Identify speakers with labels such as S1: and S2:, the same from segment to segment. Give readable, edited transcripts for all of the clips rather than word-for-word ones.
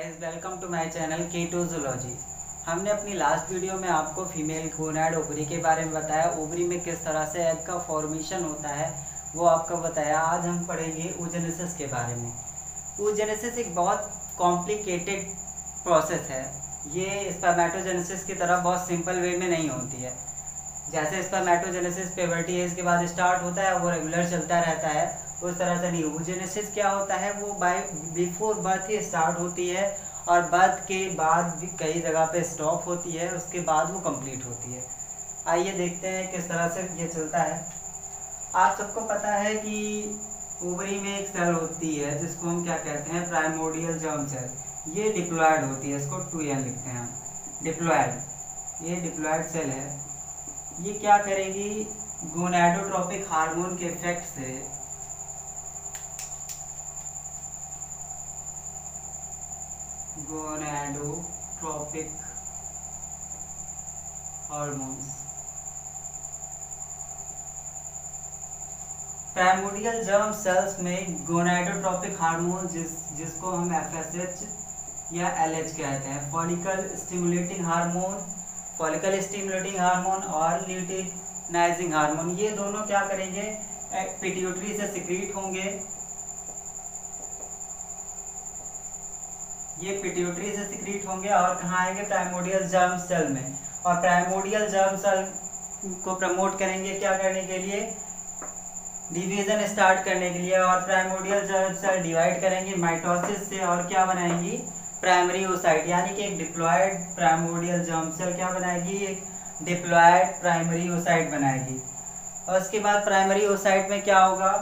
S1: Guys, welcome to my channel K2 zoology. हमने अपनी last video में आपको फीमेल गोनैड ओवरी के बारे में बताया। ओवरी में किस तरह से एग का फॉर्मेशन होता है वो आपको बताया। आज हम पढ़ेंगे oogenesis के बारे में। oogenesis एक बहुत कॉम्प्लिकेटेड प्रोसेस है। ये स्पर्मेटोजेनेसिस की तरह बहुत सिंपल वे में नहीं होती है। जैसे स्पर्मेटोजेनेसिस प्यूबर्टी एज के बाद स्टार्ट होता है, वो रेगुलर चलता रहता है, उस तरह से नहीं। oogenesis क्या होता है, वो बिफोर बर्थ ही स्टार्ट होती है और बर्थ के बाद भी कई जगह पे स्टॉप होती है, उसके बाद वो कंप्लीट होती है। आइए देखते हैं किस तरह से ये चलता है। आप सबको पता है कि ओवरी में एक सेल होती है जिसको हम क्या कहते हैं, प्राइमोर्डियल जर्म सेल। ये डिप्लॉयड होती है, इसको 2n लिखते हैं हम, डिप्लॉयड। ये डिप्लॉयड सेल है। ये क्या करेगी, गोनैडोट्रोपिक हार्मोन के इफेक्ट से gonadotropic hormones, primordial germ cells में गोनैडोट्रोपिक हार्मोन जिसको हम FSH या LH कहते हैं, follicle stimulating hormone, follicle stimulating hormone और ल्यूटिनाइजिंग हार्मोन, ये दोनों क्या करेंगे, पिट्यूटरी से सिक्रीट होंगे। ये पिट्यूटरी से सिक्रीट होंगे और कहाँ आएंगे, प्राइमोर्डियल जर्म सेल में। और प्राइमोर्डियल जर्म सेल को प्रमोट करेंगे क्या करने के लिए, डिवीजन स्टार्ट करने के लिए। और प्राइमोर्डियल जर्म सेल डिवाइड करेंगे माइटोसिस से और क्या बनाएंगी, प्राइमरी ओसाइट। यानी कि एक डिप्लॉयड प्राइमोर्डियल जर्म सेल क्या बनाएगी, एक डिप्लॉयड प्राइमरी ओसाइट बनाएगी। और उसके बाद प्राइमरी ओसाइट में क्या होगा,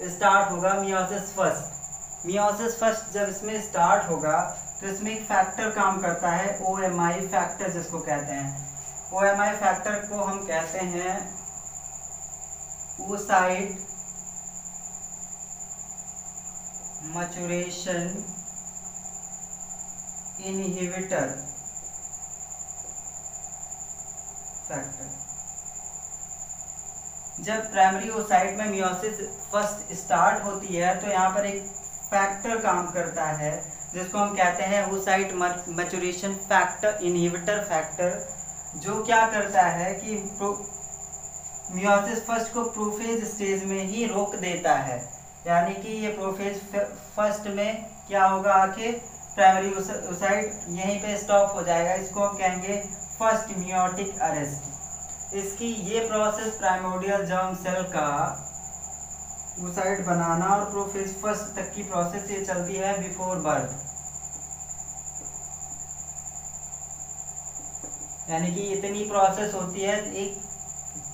S1: स्टार्ट होगा मियोसिस फर्स्ट। मियोसिस फर्स्ट जब इसमें स्टार्ट होगा तो इसमें एक फैक्टर काम करता है, OMI फैक्टर जिसको कहते हैं। OMI फैक्टर को हम कहते हैं oocyte मैच्योरेशन इनहिबिटर फैक्टर। जब प्राइमरी ओसाइट में मियोसिस फर्स्ट स्टार्ट होती है तो यहाँ पर एक फैक्टर काम करता है जिसको हम कहते हैं oocyte maturation factor inhibitor factor, जो क्या करता है कि मियोसिस फर्स्ट को प्रोफेज स्टेज में ही रोक देता है। यानी कि ये प्रोफेज फर्स्ट में क्या होगा, आके प्राइमरी ओसाइट यहीं पे स्टॉप हो जाएगा। इसको हम कहेंगे फर्स्ट मियोटिक अरेस्ट। इसकी ये प्रोसेस प्राइमोर्डियल जर्म सेल का oocyte बनाना और प्रोफेज फर्स्ट तक की प्रोसेस ये चलती है बिफोर बर्थ। यानी कि इतनी प्रोसेस होती है। एक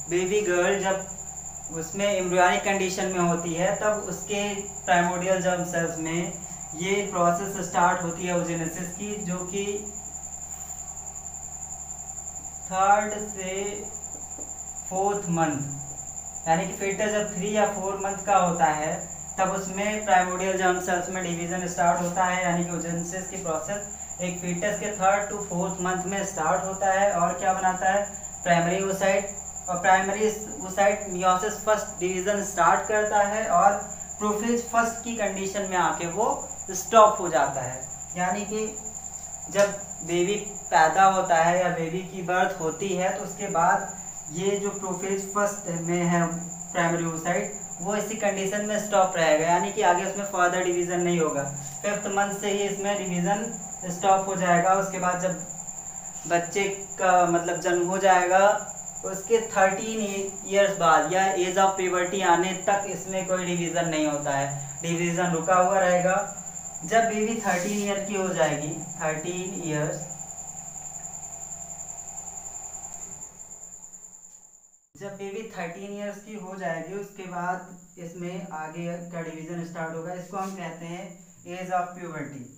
S1: बेबी गर्ल जब उसमें एम्ब्रियोनिक कंडीशन में होती है तब उसके प्राइमोर्डियल जर्म सेल्स में ये प्रोसेस स्टार्ट होती है oogenesis की, जो कि 3rd से 4th मंथ, यानी कि फीटस जब 3 या 4 मंथ का होता है तब उसमें प्राइमोर्डियल जर्म सेल्स में डिवीजन स्टार्ट होता है। यानी कि oogenesis की प्रोसेस एक फीटस के 3rd to 4th मंथ में स्टार्ट होता है और क्या बनाता है, प्राइमरी ओसाइट। और primary oocyte meiosis first division start करता है और प्रोफेज फर्स्ट की कंडीशन में आके वो स्टॉप हो जाता है। यानी कि जब बेबी पैदा होता है या बेबी की बर्थ होती है तो उसके बाद ये जो प्रोफेज फर्स्ट में है प्राइमरी ओसाइट, वो इसी कंडीशन में स्टॉप रहेगा। यानी कि आगे उसमें फर्दर डिवीजन नहीं होगा। 5th मंथ से ही इसमें डिवीजन स्टॉप हो जाएगा। उसके बाद जब बच्चे का मतलब जन्म हो जाएगा उसके 13 ईयर्स बाद या एज ऑफ प्यूबर्टी आने तक इसमें कोई डिवीजन नहीं होता है, डिवीजन रुका हुआ रहेगा। जब बेबी 13 ईयर की हो जाएगी, 13 ईयर्स, जब बेबी 13 ईयर्स की हो जाएगी उसके बाद इसमें आगे का डिवीजन स्टार्ट होगा। इसको हम कहते हैं एज ऑफ प्यूबर्टी।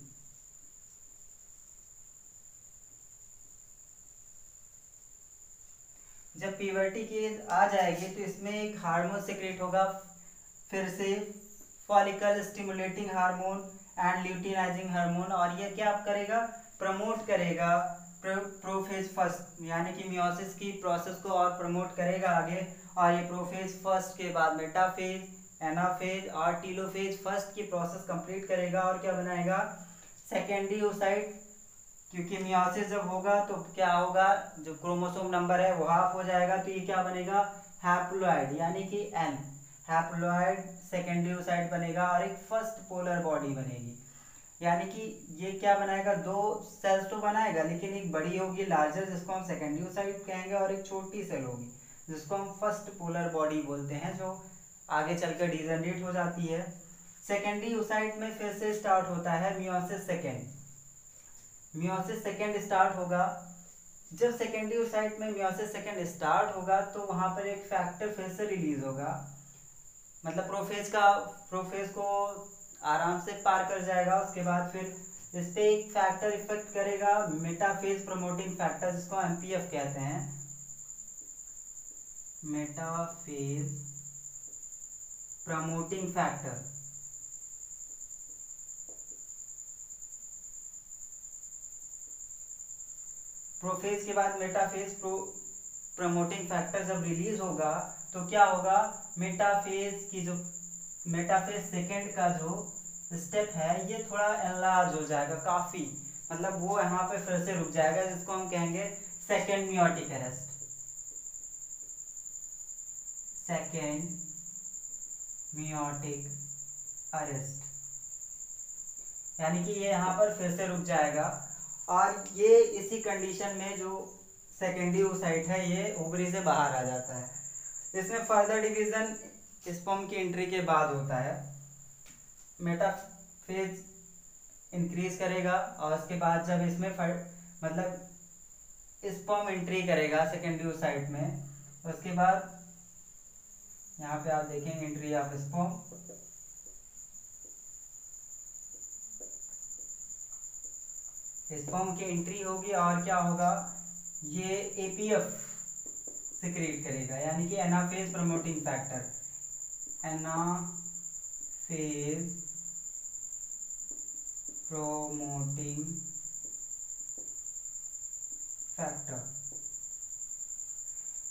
S1: जब प्यूबर्टी की एज आ जाएगी तो इसमें एक हार्मोन सिक्रेट होगा, फिर से follicle stimulating hormone and luteinizing hormone. और ये क्या करेगा, प्रमोट करेगा प्रोफेज फर्स्ट, यानी कि मियोसिस की प्रोसेस को और प्रमोट करेगा आगे। और ये प्रोफेज फर्स्ट के बाद मेटाफेज, एनाफेज और टीलोफेज फर्स्ट की प्रोसेस कंप्लीट करेगा और क्या बनाएगा, सेकेंडरी oocyte, क्योंकि मियोसिस जब होगा तो क्या होगा, जो क्रोमोसोम नंबर है वो हाफ हो जाएगा, तो ये क्या बनेगा, हैप्लॉइड, यानी कि एन हैप्लॉइड सेकेंडरी oocyte बनेगा और एक फर्स्ट पोलर बॉडी बनेगी। यानी कि ये क्या बनाएगा, दो सेल्स तो बनाएगा, लेकिन एक बड़ी होगी लार्जर जिसको हम सेकेंडरी oocyte कहेंगे, और एक छोटी सेल होगी जिसको हम फर्स्ट पोलर बॉडी बोलते हैं, जो आगे चलकर डिजनरेट हो जाती है। सेकेंडरी oocyte में फिर से स्टार्ट होता है meiosis second. Meiosis second start होगा, जब सेकेंडरी oocyte में मियोसिस सेकेंड स्टार्ट होगा तो वहां पर एक फैक्टर फिर से रिलीज होगा, मतलब प्रोफेज को आराम से पार कर जाएगा। उसके बाद फिर इस पे एक फैक्टर इफेक्ट करेगा, मेटाफेज प्रमोटिंग फैक्टर, जिसको एमपीएफ कहते हैं, मेटाफेज प्रमोटिंग फैक्टर। प्रोफेज के बाद मेटाफेज प्रमोटिंग फैक्टर जब रिलीज होगा तो क्या होगा, मेटाफेज सेकेंड का जो स्टेप है ये थोड़ा एनलार्ज हो जाएगा काफी, मतलब वो यहाँ पे फिर से रुक जाएगा, जिसको हम कहेंगे second meiotic arrest. Second meiotic arrest, यानी कि ये यहाँ पर फिर से रुक जाएगा, और ये इसी कंडीशन में जो सेकेंडरी oocyte है ये ओवरी से बाहर आ जाता है। इसमें फर्दर डिवीजन स्पर्म की एंट्री के बाद होता है। मेटाफेज इंक्रीज करेगा और उसके बाद जब इसमें मतलब स्पर्म एंट्री करेगा सेकेंडरी oocyte में, उसके बाद यहाँ पे आप देखेंगे एंट्री ऑफ स्पर्म, स्पर्म की एंट्री होगी और क्या होगा, ये एपीएफ सिक्रीट करेगा, यानी कि anaphase promoting factor, anaphase promoting factor.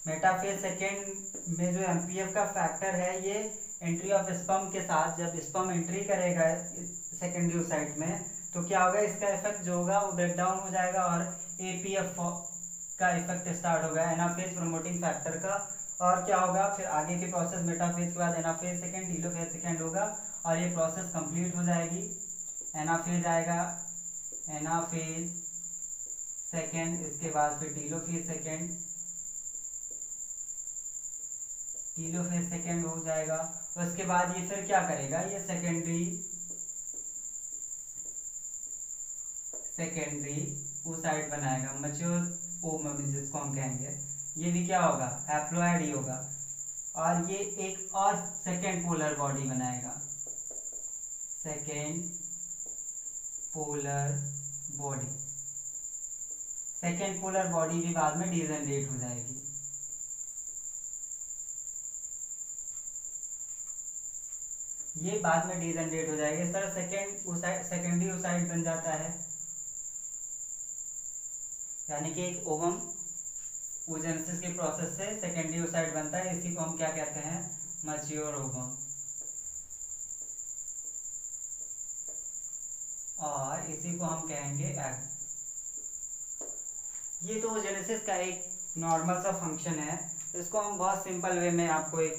S1: Metaphase second में जो एमपीएफ का फैक्टर है ये एंट्री ऑफ स्पर्म के साथ, जब स्पर्म एंट्री करेगा सेकेंडरी oocyte में तो क्या होगा, इसका इफेक्ट जो होगा वो ब्रेक डाउन हो जाएगा और एपीएफ का इफेक्ट स्टार्ट होगा एनाफेज प्रमोटिंग फैक्टर का। और क्या होगा फिर आगे के प्रोसेस, मेटाफेज के बाद एनाफेज सेकेंड, टीलोफेज सेकेंड होगा और ये प्रोसेस कंप्लीट हो जाएगी। एनाफेज आएगा, एनाफेज सेकेंड, इसके बाद फिर टीलोफेज सेकेंड, टीलोफेज सेकेंड हो जाएगा। उसके बाद ये फिर क्या करेगा, ये सेकेंडरी oocyte बनाएगा, मैच्योर ओवम जिसको हम कहेंगे, ये भी क्या होगा, हैप्लॉइड ही होगा, और ये एक और सेकेंड पोलर बॉडी बनाएगा, second polar body. Second polar body भी बाद में डिजनरेट हो जाएगी। ये बाद में डिजनरेट हो जाएगी। इस तरह सेकेंडरी oocyte बन जाता है, यानी कि एक ओवम oogenesis के प्रोसेस से सेकेंडरी oocyte बनता है। इसी को हम क्या कहते हैं, मैच्योर ओवम, और इसी को हम कहेंगे एग। ये तो oogenesis का एक नॉर्मल सा फंक्शन है, इसको हम बहुत सिंपल वे में आपको एक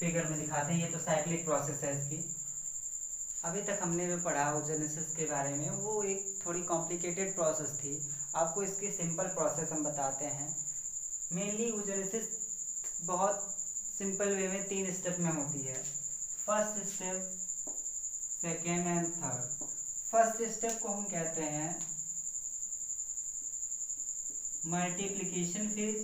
S1: फिगर में दिखाते हैं। ये तो साइक्लिक प्रोसेस है इसकी। अभी तक हमने जो पढ़ा oogenesis के बारे में वो एक थोड़ी कॉम्प्लिकेटेड प्रोसेस थी, आपको इसकी सिंपल प्रोसेस हम बताते हैं। मेनली oogenesis बहुत सिंपल वे में 3 स्टेप में होती है, first step, second and third. First step को हम कहते हैं मल्टीप्लिकेशन फेज,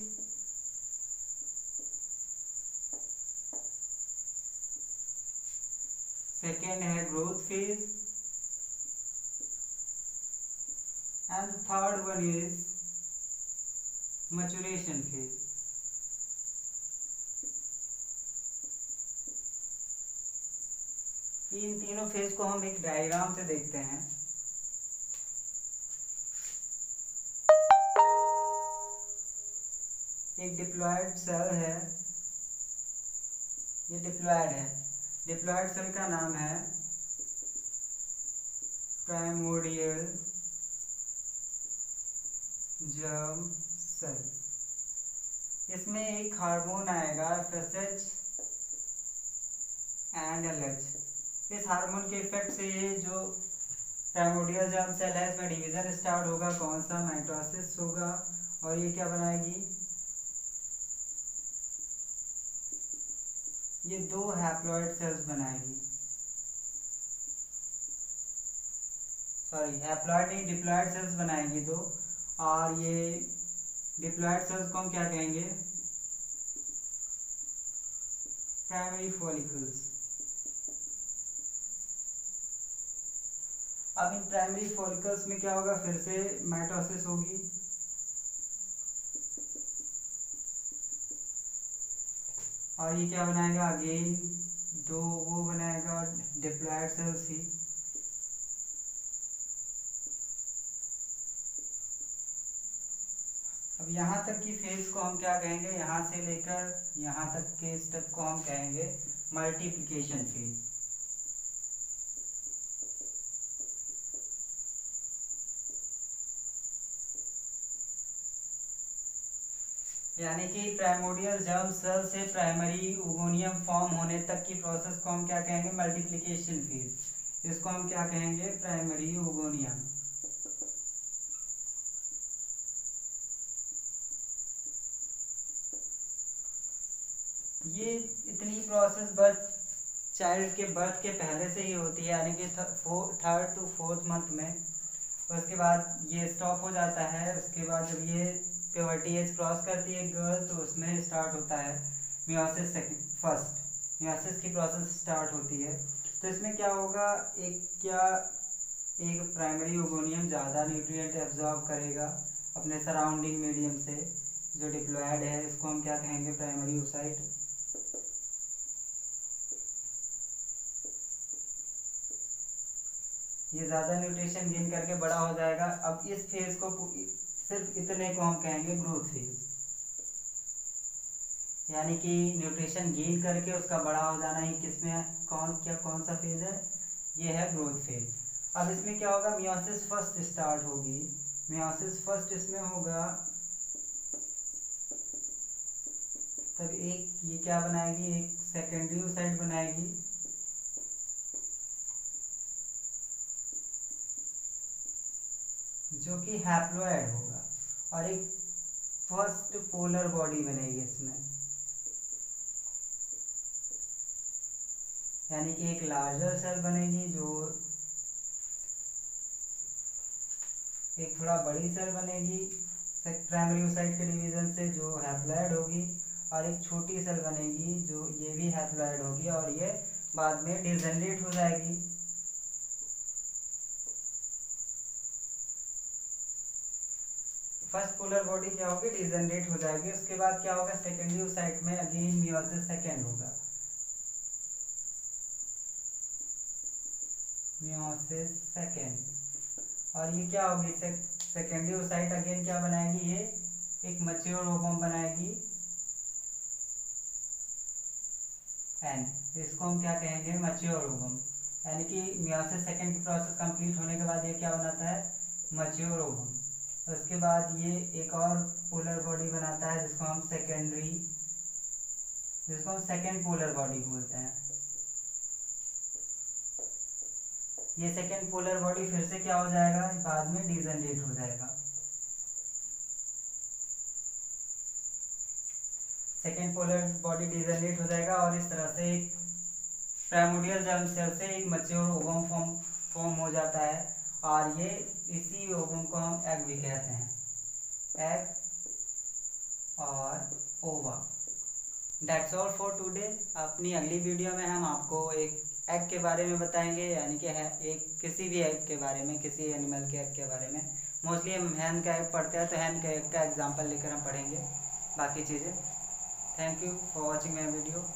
S1: सेकेंड है growth phase, and third one is maturation phase. इन तीनों फेज को हम एक डायग्राम से देखते हैं। एक डिप्लॉयड सेल है, ये डिप्लॉयड है, डिप्लॉयड सेल का नाम है प्राइमोडियल जर्म सेल। इसमें एक हार्मोन आएगा FSH एंड LH। इस हार्मोन के इफेक्ट से ये जो प्राइमोडियल जर्म सेल है इसमें डिवीजन स्टार्ट होगा, कौन सा, माइटोसिस होगा, और ये क्या बनाएगी, ये 2 हैप्लॉइड सेल्स बनाएगी, सॉरी हैप्लॉइड नहीं डिप्लॉइड सेल्स बनाएगी 2। और ये डिप्लॉइड सेल्स को हम क्या कहेंगे, प्राइमरी फॉलिकल्स। अब इन प्राइमरी फॉलिकल्स में क्या होगा, फिर से माइटोसिस होगी, और ये क्या बनाएगा, अगेन 2 वो बनाएगा डिप्लॉइड सेल्स ही। अब यहाँ तक की फेज को हम क्या कहेंगे, यहाँ से लेकर यहाँ तक के स्टेप को हम कहेंगे मल्टीप्लिकेशन फेज। यानी कि प्राइमोडियल जर्म सेल से प्राइमरी ओगोनियम फॉर्म होने तक की प्रोसेस को हम क्या कहेंगे, मल्टीप्लिकेशन फेज। इसको हम क्या कहेंगे, प्राइमरी ओगोनियम। ये इतनी प्रोसेस चाइल्ड के बर्थ के पहले से ही होती है, यानी कि 3rd to 4th मंथ में। उसके बाद ये स्टॉप हो जाता है। उसके बाद जब ये प्यूबर्टी एज क्रॉस करती है गर्ल, तो उसमें स्टार्ट होता है मियोसिस फर्स्ट, मियोसिस की प्रोसेस स्टार्ट होती है। तो इसमें क्या होगा, एक प्राइमरी ओगोनियम ज़्यादा न्यूट्रिएंट एब्जॉर्ब करेगा अपने सराउंडिंग मीडियम से। जो डिप्लॉयड है इसको हम क्या कहेंगे, प्राइमरी oocyte। ये ज़्यादा न्यूट्रिशन गेन करके बड़ा हो जाएगा। अब इस फेज को सिर्फ इतने को हम कहेंगे ग्रोथ फेज, यानी कि न्यूट्रिशन गेन करके उसका बड़ा हो जाना ही किसमें कौन सा फेज है, ये है ग्रोथ फेज। अब इसमें क्या होगा, मियोसिस फर्स्ट स्टार्ट होगी। मियोसिस फर्स्ट इसमें होगा, तब एक ये क्या बनाएगी, एक सेकेंडरी oocyte बनाएगी, जो कि हैप्लॉइड होगा, और एक फर्स्ट पोलर बॉडी बनेगी इसमें, यानी कि एक लार्जर सेल बनेगी, जो एक थोड़ा बड़ी सेल बनेगी प्राइमरी oocyte के डिवीजन से, जो हैप्लॉइड होगी, और एक छोटी सेल बनेगी जो ये भी हैप्लॉइड होगी, और ये बाद में डिजेनरेट हो जाएगी। फर्स्ट पोलर बॉडी क्या होगी, डिजेनरेट हो जाएगी। उसके बाद क्या होगा, सेकेंडरी oocyte में अगेन मियोसिस सेकेंड होगा, मियोसिस सेकेंड। और ये क्या होगी, सेकेंडरी oocyte अगेन क्या बनाएगी, ये एक मैच्योर ओवम बनाएगी, एंड इसको हम क्या कहेंगे, मैच्योर ओवम। यानी कि मियोसिस सेकेंड की प्रोसेस कंप्लीट होने के बाद ये क्या बनाता है, मैच्योर ओवम। उसके बाद ये एक और पोलर बॉडी बनाता है, जिसको हम सेकेंड पोलर बॉडी बोलते हैं। ये सेकेंड पोलर बॉडी फिर से क्या हो जाएगा, बाद में डिजेनरेट हो जाएगा। सेकेंड पोलर बॉडी डिजेनरेट हो जाएगा, और इस तरह से एक प्राइमोडियल जर्म सेल से एक मैच्योर ओवम फॉर्म हो जाता है, और ये इसी ओवम को हम एग भी कहते हैं, एग और ओवा। That's all for today. अपनी अगली वीडियो में हम आपको एक एग के बारे में बताएंगे, यानी कि एक किसी भी एग के बारे में, किसी एनिमल के एग के बारे में। मोस्टली हम हैन का एग पढ़ते हैं, तो हैन के एग का एग्जाम्पल लेकर हम पढ़ेंगे बाकी चीज़ें। Thank you for watching my video.